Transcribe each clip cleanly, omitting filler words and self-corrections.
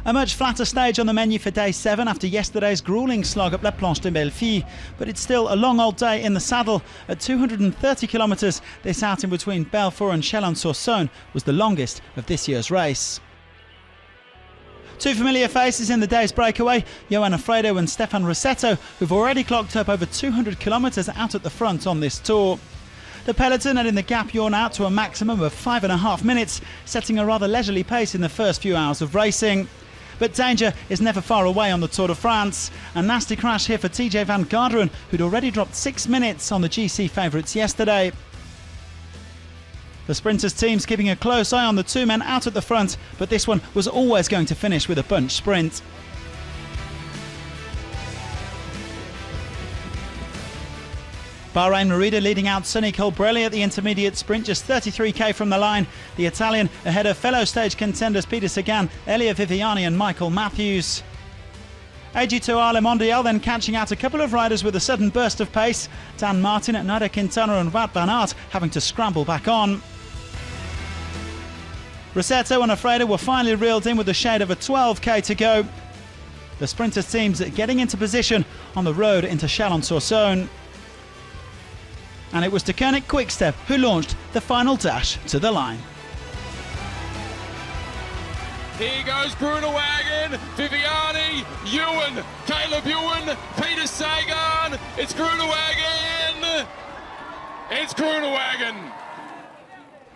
A much flatter stage on the menu for day 7 after yesterday's gruelling slog up La Planche de Bellefille, but it's still a long old day in the saddle. At 230 kilometres, this outing between Belfort and Chalon-sur-Saône was the longest of this year's race. Two familiar faces in the day's breakaway, Johan Alfredo and Stefan Rossetto, who've already clocked up over 200 kilometres out at the front on this tour. The peloton letting the gap yawn out to a maximum of 5.5 minutes, setting a rather leisurely pace in the first few hours of racing. But danger is never far away on the Tour de France. A nasty crash here for TJ van Garderen, who'd already dropped 6 minutes on the GC favourites yesterday. The sprinters team's keeping a close eye on the two men out at the front, but this one was always going to finish with a bunch sprint. Bahrain Merida leading out Sonny Colbrelli at the intermediate sprint, just 33k from the line. The Italian ahead of fellow stage contenders Peter Sagan, Elia Viviani and Michael Matthews. AG2R Le Mondial then catching out a couple of riders with a sudden burst of pace. Dan Martin, Nairo Quintana and Wout van Aert having to scramble back on. Rossetto and Alfredo were finally reeled in with a shade of a 12k to go. The sprinters teams getting into position on the road into Chalon-sur-Saône. And it was De Koning Quickstep who launched the final dash to the line. Here goes Groenewegen, Viviani, Ewan, Caleb Ewan, Peter Sagan. It's Groenewegen. It's Groenewegen.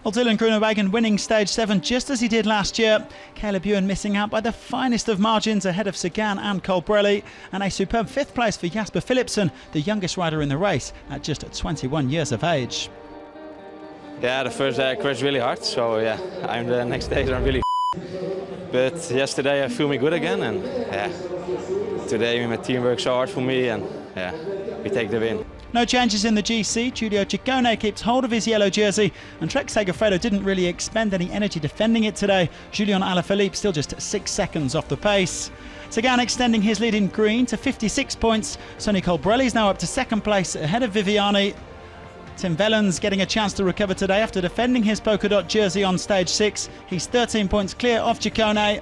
Well, Dylan Groenewegen winning stage 7 just as he did last year. Caleb Ewan missing out by the finest of margins ahead of Sagan and Colbrelli. And a superb 5th place for Jasper Philipsen, the youngest rider in the race at just 21 years of age. Yeah, the first day I crashed really hard, so yeah, I'm the next days I'm really but yesterday I feel me good again, and yeah, today my team worked so hard for me, and yeah, we take the win. No changes in the GC. Giulio Ciccone keeps hold of his yellow jersey, and Trek Segafredo didn't really expend any energy defending it today. Julian Alaphilippe still just 6 seconds off the pace. Sagan extending his lead in green to 56 points. Sonny Colbrelli is now up to 2nd place ahead of Viviani. Tim Velon's getting a chance to recover today after defending his polka dot jersey on stage 6. He's 13 points clear of Ciccone.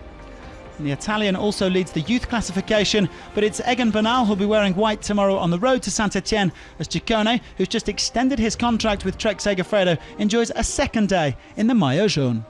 And the Italian also leads the youth classification, but it's Egan Bernal who'll be wearing white tomorrow on the road to Saint-Etienne, as Ciccone, who's just extended his contract with Trek Segafredo, enjoys a 2nd day in the Maillot Jaune.